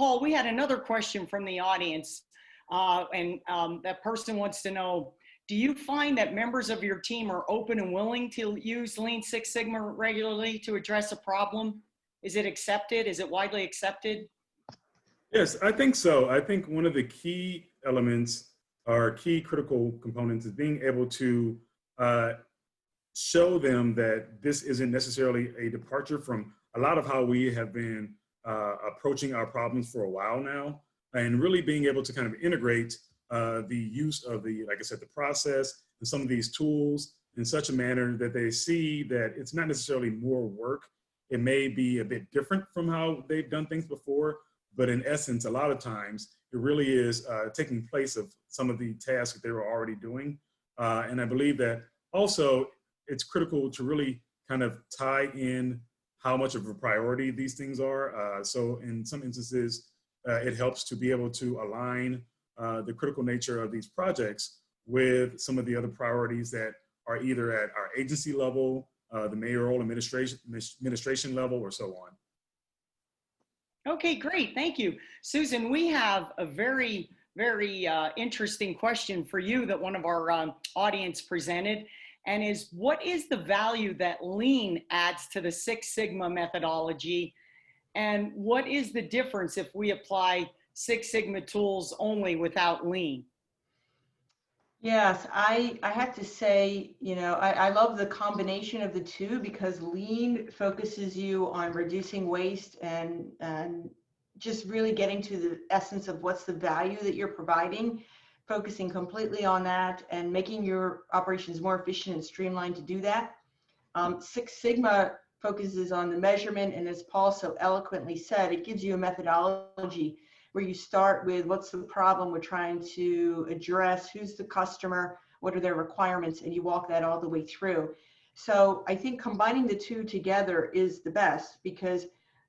Paul, we had another question from the audience, that person wants to know, do you find that members of your team are open and willing to use Lean Six Sigma regularly to address a problem? Is it accepted? Is it widely accepted? Yes, I think so. I think one of the key elements or key critical components is being able to show them that this isn't necessarily a departure from a lot of how we have been approaching our problems for a while now, and really being able to kind of integrate the use of the, like I said, the process and some of these tools in such a manner that they see that it's not necessarily more work. It may be a bit different from how they've done things before, but in essence, a lot of times it really is taking place of some of the tasks that they were already doing. And I believe that also it's critical to really kind of tie in how much of a priority these things are. So in some instances, it helps to be able to align the critical nature of these projects with some of the other priorities that are either at our agency level, the mayoral administration level, or so on. Okay, great. Thank you. Susan, we have a very interesting question for you that one of our audience presented, and is, what is the value that Lean adds to the Six Sigma methodology? And what is the difference if we apply Six Sigma tools only without Lean? Yes, I have to say, I love the combination of the two, because Lean focuses you on reducing waste and just really getting to the essence of what's the value that you're providing, focusing completely on that and making your operations more efficient and streamlined to do that. Six Sigma focuses on the measurement, and as Paul so eloquently said, it gives you a methodology where you start with what's the problem we're trying to address, who's the customer, what are their requirements, and you walk that all the way through. So I think combining the two together is the best, because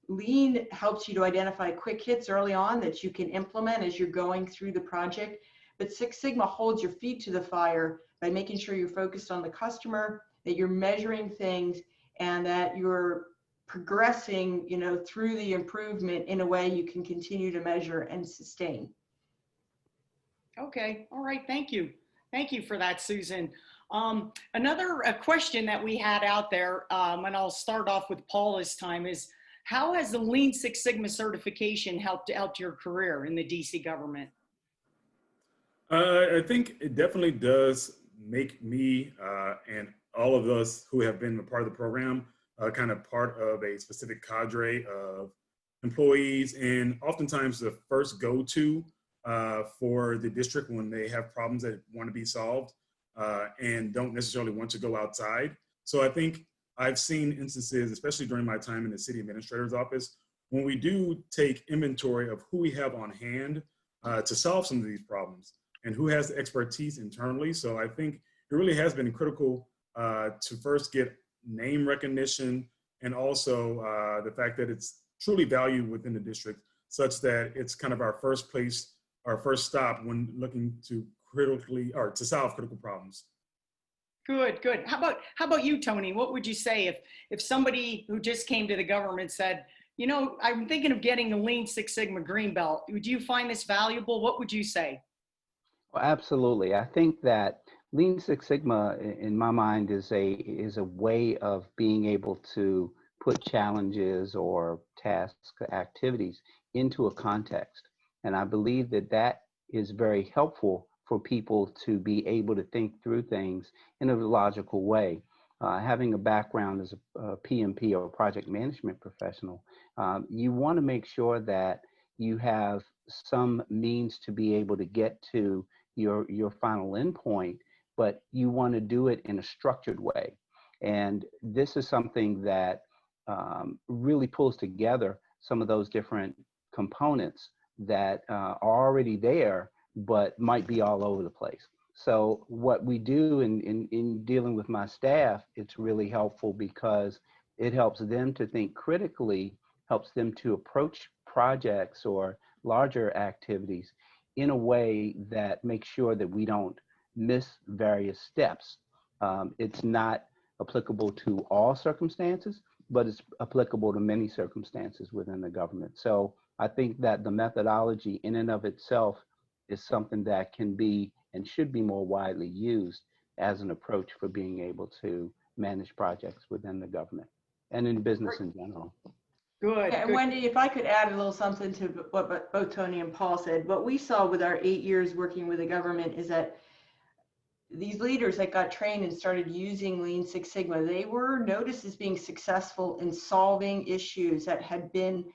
Lean helps you to identify quick hits early on that you can implement as you're going through the project. But Six Sigma holds your feet to the fire by making sure you're focused on the customer, that you're measuring things, and that you're progressing, through the improvement in a way you can continue to measure and sustain. Okay, all right, thank you. Thank you for that, Susan. Another question that we had out there, and I'll start off with Paul this time, is how has the Lean Six Sigma certification helped your career in the DC government? I think it definitely does make me and all of us who have been a part of the program kind of part of a specific cadre of employees, and oftentimes the first go-to for the district when they have problems that want to be solved and don't necessarily want to go outside. So I think I've seen instances, especially during my time in the city administrator's office, when we do take inventory of who we have on hand to solve some of these problems and who has the expertise internally. So I think it really has been critical to first get name recognition, and also the fact that it's truly valued within the district, such that it's kind of our first place, our first stop when looking to to solve critical problems. Good, good. How about you, Tony? What would you say if somebody who just came to the government said, I'm thinking of getting the Lean Six Sigma Green Belt. Would you find this valuable? What would you say? Well, absolutely. I think that Lean Six Sigma, in my mind, is a way of being able to put challenges or tasks, activities into a context. And I believe that is very helpful for people to be able to think through things in a logical way. Having a background as a PMP or project management professional, you want to make sure that you have some means to be able to get to your final endpoint, but you want to do it in a structured way. And this is something that really pulls together some of those different components that are already there, but might be all over the place. So what we do in dealing with my staff, it's really helpful because it helps them to think critically, helps them to approach projects or larger activities in a way that makes sure that we don't miss various steps. It's not applicable to all circumstances, but it's applicable to many circumstances within the government. So I think that the methodology in and of itself is something that can be and should be more widely used as an approach for being able to manage projects within the government and in business in general. Good, Yeah, and good. Wendy, if I could add a little something to what both Tony and Paul said, what we saw with our 8 years working with the government is that these leaders that got trained and started using Lean Six Sigma, they were noticed as being successful in solving issues that had been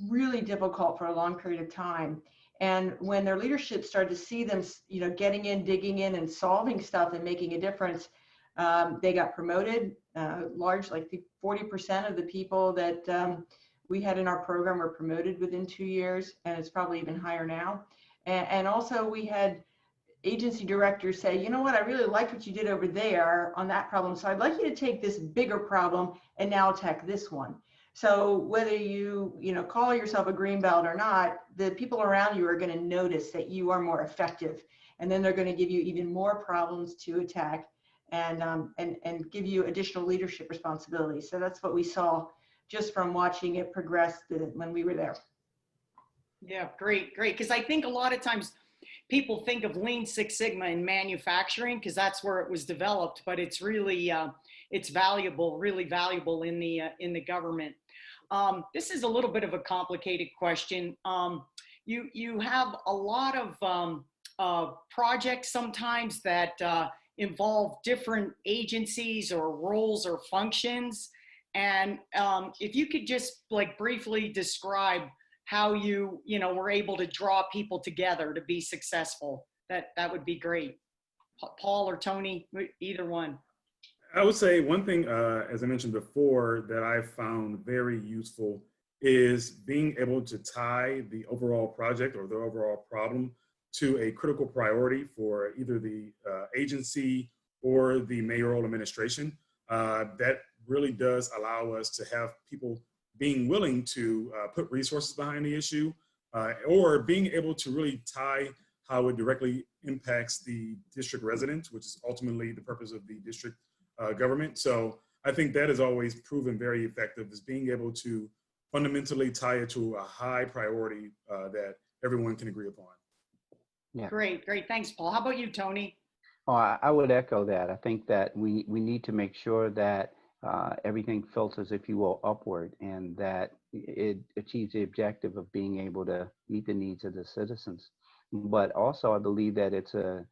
really difficult for a long period of time. And when their leadership started to see them, getting in, digging in, and solving stuff and making a difference, they got promoted. Like 40% of the people that we had in our program were promoted within 2 years, and it's probably even higher now. And also we had agency directors say, you know what, I really liked what you did over there on that problem. So I'd like you to take this bigger problem and now attack this one. So whether you call yourself a green belt or not, the people around you are going to notice that you are more effective. And then they're going to give you even more problems to attack and give you additional leadership responsibilities. So that's what we saw just from watching it progress when we were there. Yeah, great, great. Because I think a lot of times people think of Lean Six Sigma in manufacturing because that's where it was developed, but it's really it's valuable, really valuable in the government. This is a little bit of a complicated question. You have a lot of projects sometimes that involve different agencies or roles or functions, and if you could just like briefly describe how you were able to draw people together to be successful, that would be great. Paul or Tony, either one. I would say one thing, as I mentioned before, that I found very useful is being able to tie the overall project or the overall problem to a critical priority for either the agency or the mayoral administration. That really does allow us to have people being willing to put resources behind the issue, or being able to really tie how it directly impacts the district residents, which is ultimately the purpose of the district government. So I think that has always proven very effective, is being able to fundamentally tie it to a high priority that everyone can agree upon. Yeah. Great, great. Thanks, Paul. How about you, Tony? Oh, I would echo that. I think that we need to make sure that everything filters, if you will, upward, and that it achieves the objective of being able to meet the needs of the citizens. But also, I believe that it's the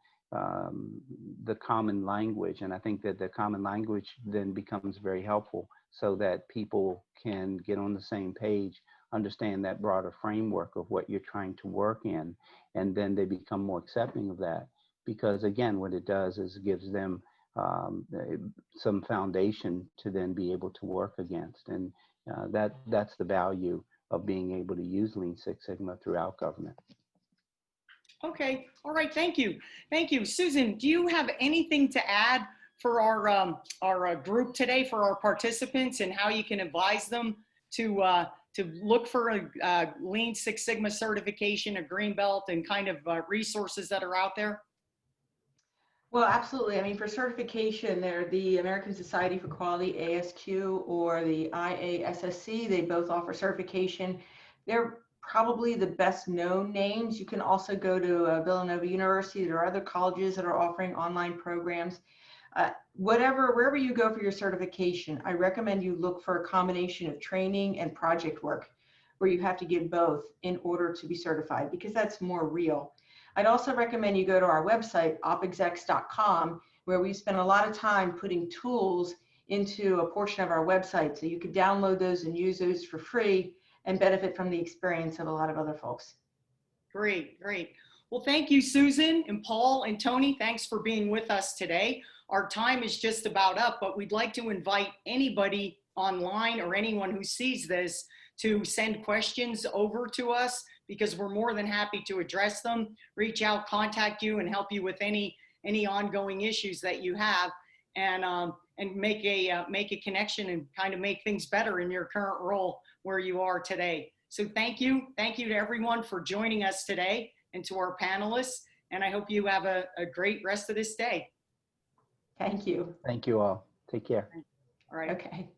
common language, and I think that the common language then becomes very helpful so that people can get on the same page, understand that broader framework of what you're trying to work in, and then they become more accepting of that. Because again, what it does is it gives them some foundation to then be able to work against. And that's the value of being able to use Lean Six Sigma throughout government. Okay, all right, thank you. Thank you. Susan, do you have anything to add for our group today, for our participants, and how you can advise them to look for a Lean Six Sigma certification, a green belt, and kind of resources that are out there? Well, absolutely. I mean, for certification, they're the American Society for Quality, ASQ, or the IASSC. They both offer certification. They're probably the best known names. You can also go to Villanova University. There are other colleges that are offering online programs. Wherever you go for your certification, I recommend you look for a combination of training and project work, where you have to give both in order to be certified, because that's more real. I'd also recommend you go to our website, opexecs.com, where we spend a lot of time putting tools into a portion of our website. So you could download those and use those for free and benefit from the experience of a lot of other folks. Great, great. Well, thank you, Susan and Paul and Tony. Thanks for being with us today. Our time is just about up, but we'd like to invite anybody online or anyone who sees this to send questions over to us, because we're more than happy to address them, reach out, contact you, and help you with any ongoing issues that you have, and make a connection and kind of make things better in your current role where you are today. So thank you to everyone for joining us today, and to our panelists, and I hope you have a great rest of this day. Thank you. Thank you all. Take care. All right. Okay.